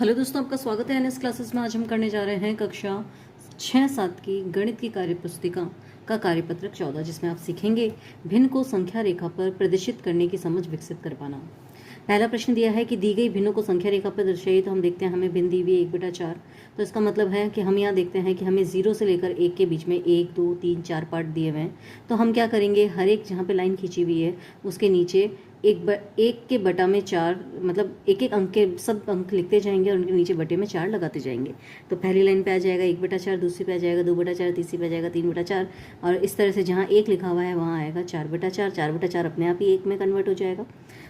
Hello दोस्तों, आपका स्वागत है एनएस क्लासेस में। आज हम करने जा रहे हैं कक्षा 6-7 की गणित की कार्यपुस्तिका का कार्यपत्रक 14, जिसमें आप सीखेंगे भिन्न को संख्या रेखा पर प्रदर्शित करने की समझ विकसित कर पाना। पहला प्रश्न दिया है कि दी गई भिन्नों को संख्या रेखा पर दर्शाइए। तो हम देखते हैं हमें भिन्न दी हुई है 1/4। तो इसका मतलब है कि हम यहाँ देखते हैं कि हमें 0 से लेकर 1 के बीच में 1, 2, 3, 4 पार्ट दिए हुए हैं। तो हम क्या करेंगे, हर एक जहाँ पे लाइन खींची हुई है उसके नीचे एक के बटा में 4, मतलब एक एक अंक के सब अंक लिखते जाएंगे और उनके नीचे बटे में 4 लगाते जाएंगे। तो पहली लाइन पे आ जाएगा 1/4, दूसरी पे आ जाएगा 2/4, तीसरी पे आ जाएगा 3/4, और इस तरह से जहाँ 1 लिखा हुआ है वहाँ आएगा 4/4। 4/4 अपने आप ही 1 में कन्वर्ट हो जाएगा।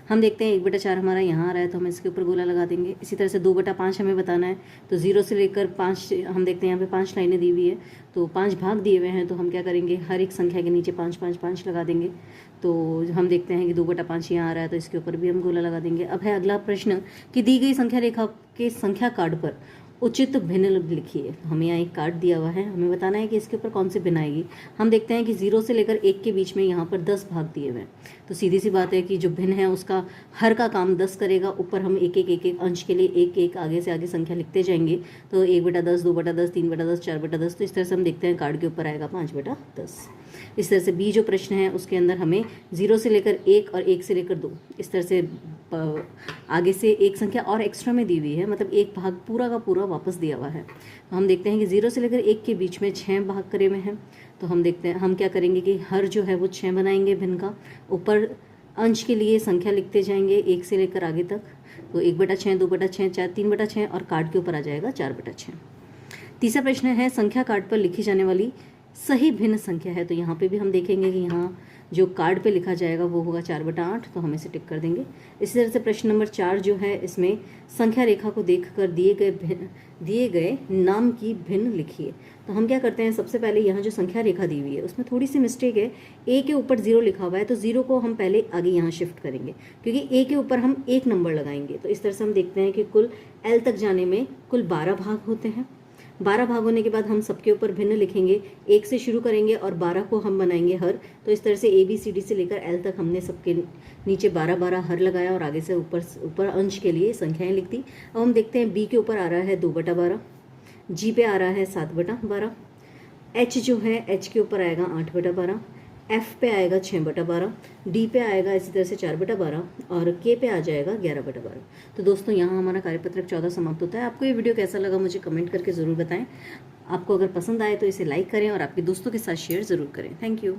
हम देखते हैं 1/4 हमारा यहाँ आ रहा है तो हम इसके ऊपर गोला लगा देंगे। इसी तरह से 2/5 हमें बताना है। तो 0 से लेकर 5, हम देखते हैं यहाँ पे 5 लाइनें दी हुई है, तो 5 भाग दिए हुए हैं। तो हम क्या करेंगे, हर एक संख्या के नीचे 5 5 5 लगा देंगे। तो हम देखते हैं कि 2/5 यहाँ आ रहा है तो इसके ऊपर भी हम गोला लगा देंगे। अब है अगला प्रश्न कि दी गई संख्या रेखा के संख्या कार्ड पर उचित भिन्न लिखिए। तो हमें यहाँ एक कार्ड दिया हुआ है, हमें बताना है कि इसके ऊपर कौन सी भिन्न आएगी। हम देखते हैं कि 0 से लेकर 1 के बीच में यहाँ पर 10 भाग दिए हुए हैं। तो सीधी सी बात है कि जो भिन्न है उसका हर का काम 10 करेगा। ऊपर हम एक एक अंश के लिए एक एक आगे से आगे संख्या लिखते जाएंगे। तो 1/10, 2/10, 3/10, 4/10। तो इस तरह से हम देखते हैं कार्ड के ऊपर आएगा 5/10। इस तरह से बी जो प्रश्न है उसके अंदर हमें 0 से लेकर 1 और 1 से लेकर 2, इस तरह से आगे से एक संख्या और एक्स्ट्रा में दी हुई है, मतलब एक भाग पूरा का पूरा वापस दिया हुआ है। तो हम देखते हैं कि 0 से लेकर 1 के बीच में 6 भाग करे हुए हैं। तो हम देखते हैं हम क्या करेंगे कि हर जो है वो 6 बनाएंगे भिन्न का। ऊपर अंश के लिए संख्या लिखते जाएंगे 1 से लेकर आगे तक। तो 1/6, 2/6, 4, 3/6, और कार्ड के ऊपर आ जाएगा 4/6। तीसरा प्रश्न है संख्या कार्ड पर लिखी जाने वाली सही भिन्न संख्या है। तो यहाँ पे भी हम देखेंगे कि यहाँ जो कार्ड पे लिखा जाएगा वो होगा 4/8। तो हम इसे टिक कर देंगे। इसी तरह से प्रश्न नंबर 4 जो है इसमें संख्या रेखा को देखकर दिए गए नाम की भिन्न लिखिए। तो हम क्या करते हैं, सबसे पहले यहाँ जो संख्या रेखा दी हुई है उसमें थोड़ी सी मिस्टेक है। ए के ऊपर 0 लिखा हुआ है तो 0 को हम पहले आगे यहाँ शिफ्ट करेंगे, क्योंकि ए के ऊपर हम 1 नंबर लगाएंगे। तो इस तरह से हम देखते हैं कि कुल एल तक जाने में कुल 12 भाग होते हैं। 12 भाग होने के बाद हम सबके ऊपर भिन्न लिखेंगे, 1 से शुरू करेंगे और 12 को हम बनाएंगे हर। तो इस तरह से ABCD से लेकर L तक हमने सबके नीचे 12 हर लगाया और आगे से ऊपर अंश के लिए संख्याएं लिख दी। अब हम देखते हैं B के ऊपर आ रहा है 2/12, G पे आ रहा है 7/12, H जो है H के ऊपर आएगा 8/12, F पे आएगा 6/12, D पे आएगा इसी तरह से 4/12 और K पे आ जाएगा 11/12। तो दोस्तों यहाँ हमारा कार्यपत्रक 14 समाप्त होता है। आपको ये वीडियो कैसा लगा मुझे कमेंट करके ज़रूर बताएं। आपको अगर पसंद आए तो इसे लाइक करें और आपके दोस्तों के साथ शेयर ज़रूर करें। Thank you.